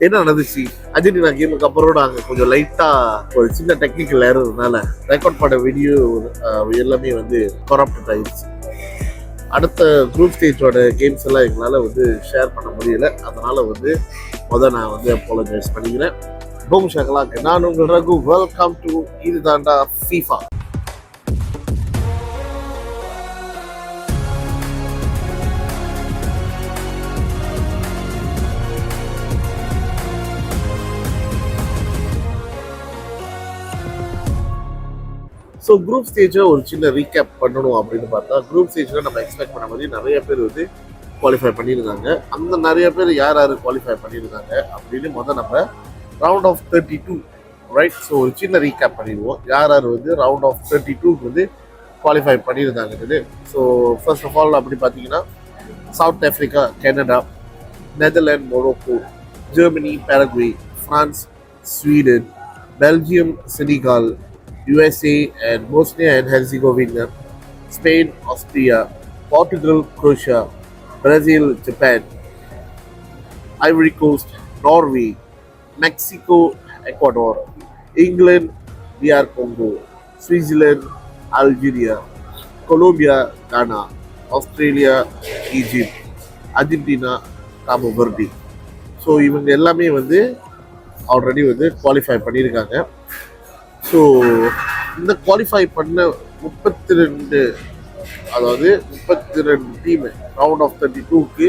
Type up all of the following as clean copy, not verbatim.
என்ன நடந்துச்சு அர்ஜென்டினா கேமுக்கு அப்புறம் நாங்கள் கொஞ்சம் லைட்டாக ஒரு சின்ன டெக்னிக்கல் ஏறதுனால ரெக்கார்ட் பண்ண வீடியோ எல்லாமே வந்து கரப்ட் ஆயிடுச்சு. அடுத்த குரூப் ஸ்டேஜோட கேம்ஸ் எல்லாம் எங்களால் வந்து ஷேர் பண்ண முடியல. அதனால வந்து நான் வந்து அப்பாலஜைஸ் பண்ணிக்கிறேன். பூம் ஷகலாக்கு நான் உங்கள் ரகு. வெல்கம் டு இதுதாண்டா FIFA. ஸோ குரூப் ஸ்டேஜை ஒரு சின்ன ரீகேப் பண்ணணும் அப்படின்னு பார்த்தா, குரூப் ஸ்டேஜில் நம்ம எக்ஸ்பெக்ட் பண்ண மாதிரி நிறைய பேர் வந்து குவாலிஃபை பண்ணியிருந்தாங்க. அந்த நிறைய பேர் யார் யார் குவாலிஃபை பண்ணியிருந்தாங்க அப்படின்னு நம்ம ரவுண்ட் ஆஃப் 32 ரைட். ஸோ ஒரு சின்ன ரீகேப் பண்ணிடுவோம், யார் யார் வந்து ரவுண்ட் ஆஃப் 32க்கு வந்து குவாலிஃபை பண்ணியிருந்தாங்கன்னு. ஸோ ஃபர்ஸ்ட் ஆஃப் ஆல் அப்படி பார்த்தீங்கன்னா, South Africa, Canada, Netherlands, Morocco, Germany, Paraguay, France, Sweden, Belgium, Senegal, USA and Bosnia and Herzegovina, Spain, Austria, Portugal, Croatia, Brazil, Japan, Ivory Coast, Norway, Mexico, Ecuador, England, DR Congo, Switzerland, Algeria, Colombia, Ghana, Australia, Egypt, Argentina, Cabo Verde. So இவங்க எல்லாமே வந்து already வந்து qualify பண்ணியிருக்காங்க. So இந்த qualify பண்ண 32 team round of 32க்கு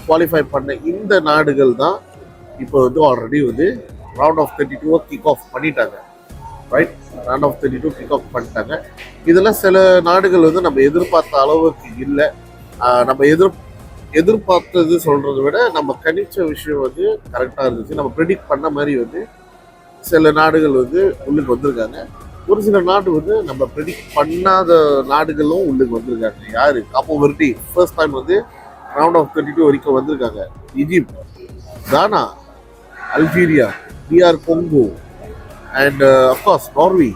qualify பண்ண இந்த நாடுகள் தான் இப்போ வந்து ஆல்ரெடி வந்து ரவுண்ட் ஆஃப் 32 கிக் ஆஃப் பண்ணிட்டாங்க. Right, round of 32 kick off பண்ணிட்டாங்க. இதில் சில நாடுகள் வந்து நம்ம எதிர்பார்த்த அளவுக்கு இல்லை. நம்ம எதிர்பார்த்தது சொல்கிறத விட நம்ம கணிச்ச விஷயம் வந்து கரெக்டாக இருந்துச்சு. நம்ம ப்ரெடிக்ட் பண்ண மாதிரி வந்து சில நாடுகள் வந்து உள்ளுக்கு வந்திருக்காங்க. ஒரு சில நாடு வந்து நம்ம ப்ரெடிக்ட் பண்ணாத நாடுகளும் உள்ளுக்கு வந்திருக்காங்க. யாரு? காபோ வெர்டி ஃபர்ஸ்ட் டைம் வந்து ரவுண்ட் ஆஃப் 32 வரைக்கும் வந்திருக்காங்க. Egypt, Ghana, Algeria, DR Congo and of course Norway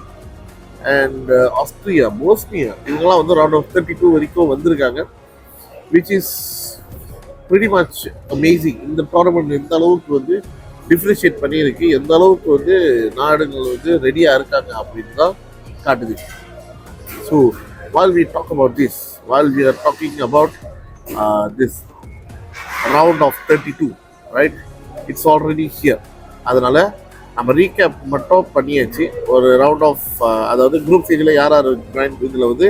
and Austria, Bosnia, இவங்கெல்லாம் வந்து ரவுண்ட் ஆஃப் 32 வரைக்கும் வந்திருக்காங்க. Which is very much amazing. இந்த டோர்னமெண்ட் எந்த அளவுக்கு வந்து டிஃப்ரென்ஷியேட் பண்ணியிருக்கு, எந்த அளவுக்கு வந்து நாடுகள் வந்து ரெடியாக இருக்காங்க அப்படின்னு தான் காட்டுது. So while we talk about this, while we are talking about this round of 32, right, it's already here. அதனால் நம்ம ரீகேப் மட்டும் பண்ணியாச்சு. ஒரு ரவுண்ட் ஆஃப் அதாவது குரூப் ஸ்டேஜில் யார் யார் இதில் வந்து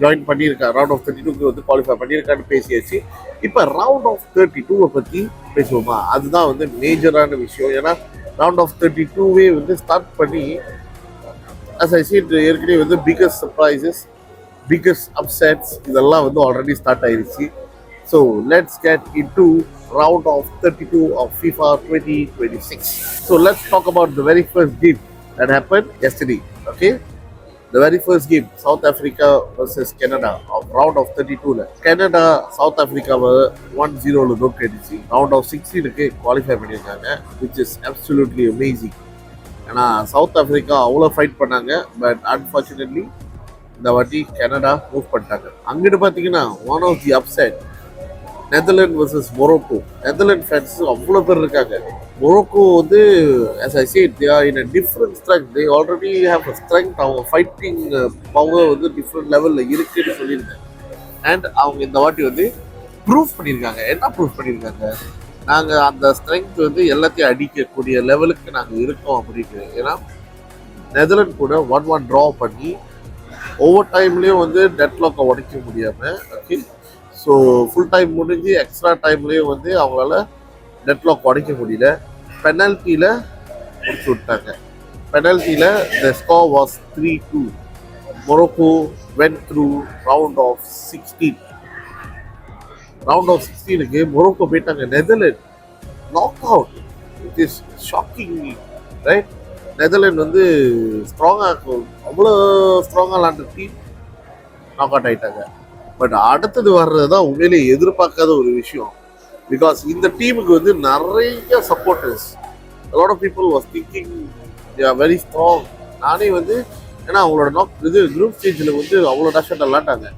ஜாயின் பண்ணியிருக்கா, ரவுண்ட் ஆஃப் 32க்கு வந்து குவாலிஃபை பண்ணியிருக்கான்னு பேசியாச்சு. இப்போ ரவுண்ட் ஆஃப் 32வை பற்றி பேசுவோமா? அதுதான் வந்து மேஜரான விஷயம். ஏன்னா ரவுண்ட் ஆஃப் 32வே வந்து ஸ்டார்ட் பண்ணி as I said ஏற்கனவே வந்து பிக்கஸ்ட் சர்ப்ரைசஸ், பிக்கஸ்ட் அப்செட்ஸ் இதெல்லாம் வந்து ஆல்ரெடி ஸ்டார்ட் ஆயிடுச்சு. So let's get into round of 32 of FIFA 2026. So let's talk about the very first game that happened yesterday. Okay, the very first game, South Africa versus Canada of round of 32. Canada South Africa 1-0 தோற்கடிச்சு round of 16க்கு qualify பண்ணியிருக்காங்க, which is absolutely amazing. ஏன்னா South Africa அவ்வளோ fight பண்ணாங்க, but unfortunately இந்த வாட்டி Canada move பண்ணிட்டாங்க. அங்கிட்டு பார்த்தீங்கன்னா one of the upset, Netherlands versus Morocco. Netherlands fans அவ்வளோ பேர் இருக்காங்க. மொரோக்கோ வந்து as I said, they are in a different strength. They already have a strength. அவங்க ஃபைட்டிங் பவர் வந்து டிஃப்ரெண்ட் லெவலில் இருக்குன்னு சொல்லியிருக்காங்க. அண்ட் அவங்க இந்த வாட்டி வந்து ப்ரூஃப் பண்ணியிருக்காங்க. என்ன ப்ரூஃப் பண்ணியிருக்காங்க? நாங்கள் அந்த ஸ்ட்ரென்த் வந்து எல்லாத்தையும் அடிக்கக்கூடிய லெவலுக்கு நாங்கள் இருக்கோம் அப்படின்னு. ஏன்னா நெதர்லாந்து கூட 1-1 ட்ரா பண்ணி ஒவ்வொரு டைம்லேயும் வந்து டெட்லாக்கை உடைக்க முடியாமல், ஓகே, ஸோ ஃபுல் டைம் முடிஞ்சு எக்ஸ்ட்ரா டைம்லேயும் வந்து அவங்களால டெட்லாக் உடைக்க முடியல. பெனல்ட்டியில் முடிச்சு விட்டாங்க. பெனல்ட்டியில் the score was 3-2. Morocco went through round of 16. Round of 16க்கு மொரோக்கோ போயிட்டாங்க. Netherlands knock out. It is shocking, right? Netherlands வந்து ஸ்ட்ராங்காக, அவ்வளோ ஸ்ட்ராங்காக விளாண்ட டீம் நாக் அவுட் ஆகிட்டாங்க. பட் அடுத்தது வர்றது தான் உண்மையிலே எதிர்பார்க்காத ஒரு விஷயம். பிகாஸ் இந்த டீமுக்கு வந்து நிறைய supporters, lot of people was thinking they are very strong. நானே வந்து ஏன்னா அவங்களோட குரூப் ஸ்டேஜில் வந்து அவ்வளோ டேஷன் விளாண்டாங்க.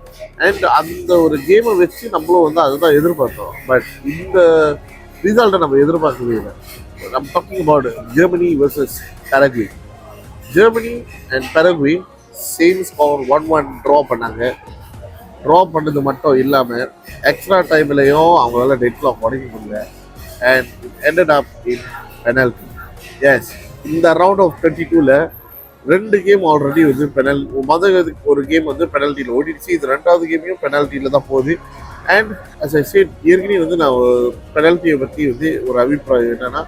அண்ட் அந்த ஒரு கேமை வச்சு நம்மளும் வந்து அதுதான் எதிர்பார்த்தோம். பட் இந்த ரிசல்ட்டை நம்ம எதிர்பார்க்கவே இல்லை. I'm talking about Germany versus Paraguay. Germany and Paraguay same score 1-1 draw பண்ணாங்க. ட்ரா பண்ணது மட்டும் இல்லாமல் எக்ஸ்ட்ரா டைம்லையும் அவங்களால டெட் கிளாக் உடைக்க முடியல. And it ended up in penalty. Yes, இந்த ரவுண்ட் ஆஃப் 32ல 2 கேம் ஆல்ரெடி வந்து ஒரு கேம் வந்து பெனல்ட்டியில் ஓடிடுச்சு. இது 2வது கேமையும் பெனல்ட்டியில் தான் போகுது. அண்ட் அஸ் ஐ சேட், ஏற்கனவே வந்து நான் பெனல்ட்டியை பற்றி வந்து ஒரு அபிப்பிராயம் என்னன்னா,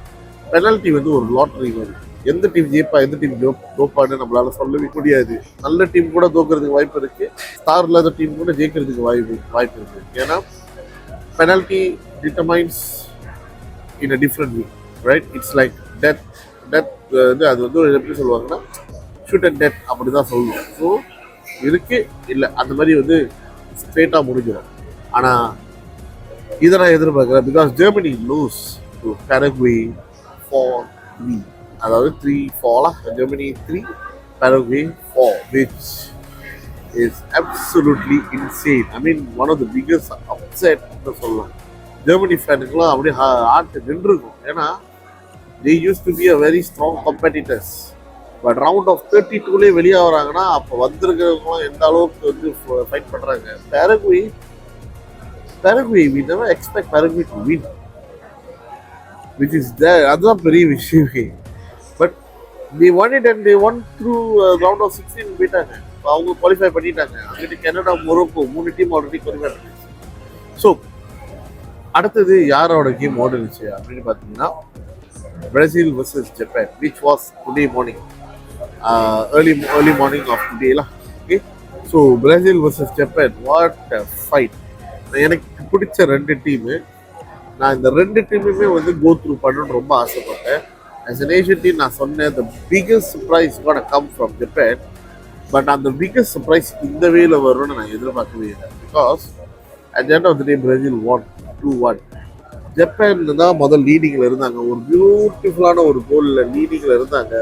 பெனல்ட்டி வந்து ஒரு லாட்ரி மாதிரி. எந்த டீம் ஜெயிப்பா எந்த டீம் தோப்பான்னு நம்மளால சொல்லவே முடியாது. நல்ல டீம் கூட தோக்கிறதுக்கு வாய்ப்பு இருக்கு, ஸ்டார் இல்லாத டீம் கூட ஜெயிக்கிறதுக்கு வாய்ப்பு இருக்கு. ஏன்னா penalty determines in a different way, right? It's like death வந்து அது வந்து எப்படி சொல்லுவாங்கன்னா ஷூட் அண்ட் டெத் அப்படி தான் சொல்லுவோம். ஸோ இருக்கு இல்லை அந்த மாதிரி வந்து ஸ்ட்ரெயிட்டாக முடிஞ்சிடும். ஆனால் இதை நான் எதிர்பார்க்குறேன். Because Germany loose to Paraguay 4-3. அதாவது 3-4, Germany 3, Paraguay 4, which is absolutely insane. I mean, one of the biggest upset சொல்லலாம். ஜெர்மனி ஃபேனுக்குலாம் அப்படியே ஹார்ட் நின்றுருக்கும். ஏன்னா they used to be a very strong competitors. But round of 32லே வெளியே வராங்கன்னா அப்போ வந்திருக்கிறவங்களும் எந்த அளவுக்கு வந்து ஃபைட் பண்ணுறாங்க. Paraguay, we never expect Paraguay to win, which is there. அதுதான் பெரிய விஷயமே. But they won it and they won through round of 16 போயிட்டாங்க. அவங்க குவாலிஃபை பண்ணிட்டாங்க. அங்கிட்டு Canada, Morocco 3 team already qualify பண்ணிச்சு. ஸோ அடுத்தது யாரோட கேம் ஓடுச்சு அப்படின்னு பார்த்தீங்கன்னா Brazil versus Japan, which was today morning, early morning of today lah. Okay, so Brazil versus Japan, what a fight. எனக்கு பிடிச்ச 2 டீமு. நான் இந்த 2 டீமுமே வந்து கோ த்ரூ பண்ணணும்னு ரொம்ப ஆசைப்பட்டேன். as an Asian team நான் சொன்னேன் the biggest surprise gonna come from Japan. But அந்த biggest surprise இந்த வேல வரும்னு நான் எதிர்பார்க்கவே இல்லை. Because at the end of the day Brazil won 2-1. Japan தான் முதல் லீடிங்கில் இருந்தாங்க. ஒரு பியூட்டிஃபுல்லான ஒரு கோலில் லீடிங்கில் இருந்தாங்க.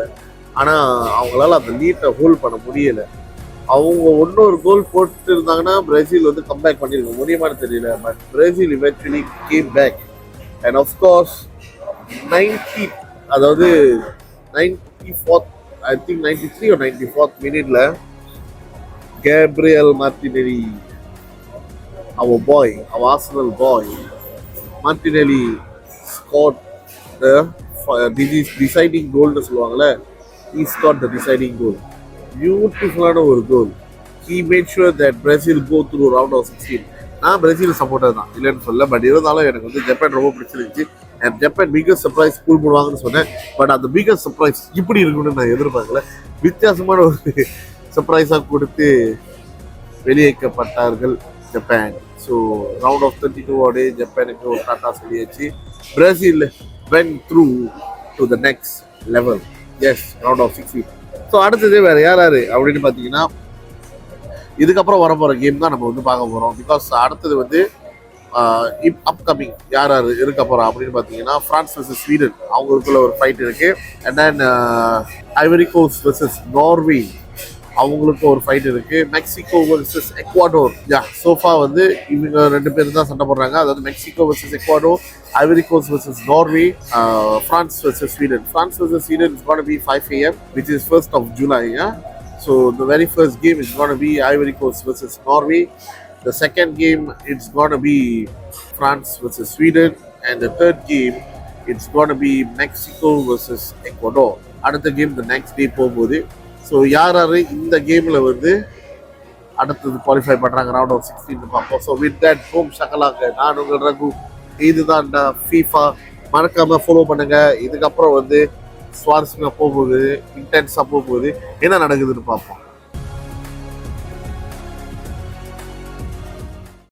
ஆனால் அவங்களால அந்த லீட்டை ஹோல்ட் பண்ண முடியலை. அவங்க இன்னொரு கோல் போட்டு இருந்தாங்கன்னா பிரேசில் வந்து கம்பேக் பண்ணியிருக்க முடியுமான்னு தெரியல. But Brazil eventually came back. And of course 94th, I think 93 or 94th மினிட்ல Gabriel Martinelli, our Arsenal boy Martinelli scored the deciding goal னு சொல்லுவாங்கல்ல. He scored the deciding goal. பியூட்டிஃபுல்லான ஒரு கோல். He made sure that Brazil go through round of 16. நான் Brazil supporter தான், இல்லைன்னு சொல்ல. But இருந்தாலும் எனக்கு வந்து ஜப்பான் ரொம்ப பிடிச்சிருந்துச்சு. And Japan biggest surprise school போடுவாங்கன்னு சொன்னேன். பட் அந்த பிகஸ்ட் சர்ப்ரைஸ் இப்படி இருக்குன்னு நான் எதிர்பார்க்கல. வித்தியாசமான ஒரு சர்ப்ரைஸாக கொடுத்து வெளியேற்றப்பட்டார்கள் ஜப்பான். ஸோ ரவுண்ட் ஆஃப் 32 ஜப்பானுக்கு ஒரு டாட்டா சொல்லியாச்சு. Brazil went through to the next level. Yes, round of 16. So அடுத்தது வேறு யார் அப்படின்னு பார்த்தீங்கன்னா இதுக்கப்புறம் வரப்போகிற கேம் தான் நம்ம வந்து பார்க்க போகிறோம். பிகாஸ் அடுத்தது வந்து அப்கமிங் யார் இருக்க போகிறா அப்படின்னு பார்த்தீங்கன்னா ஃப்ரான்ஸ் வெர்சஸ் ஸ்வீடன், அவங்களுக்குள்ள ஒரு ஃபைட் இருக்குது. And then Ivory Coast versus Norway, அவங்களுக்கு ஒரு ஃபைட் இருக்கு. Mexico versus Ecuador. சோஃபா வந்து இவங்க 2 பேரும் தான் சண்டை போடுறாங்க. அதாவது Mexico versus Ecuador, Ivory Coast versus Norway, France versus Sweden. France versus Sweden is going to be 5 AM, which is 1st of July. So the very first game is going to be Ivory Coast versus Norway. The second game it's going to be France versus Sweden, and the third game it's going to be Mexico versus Ecuador. அடுத்த game the next day போகும்போது. So யார் இந்த கேமில் வந்து அடுத்தது qualify பண்ணுறாங்க round of 16 பார்ப்போம். So with that home ஷக்கலாங்க, நான் உங்கள் ரகு. இதுதான் FIFA. மறக்காமல் ஃபாலோ பண்ணுங்கள். இதுக்கப்புறம் வந்து சுவாரஸ்யமாக போகுது, இன்டென்ஸாக போகுது, என்ன நடக்குதுன்னு பார்ப்போம்.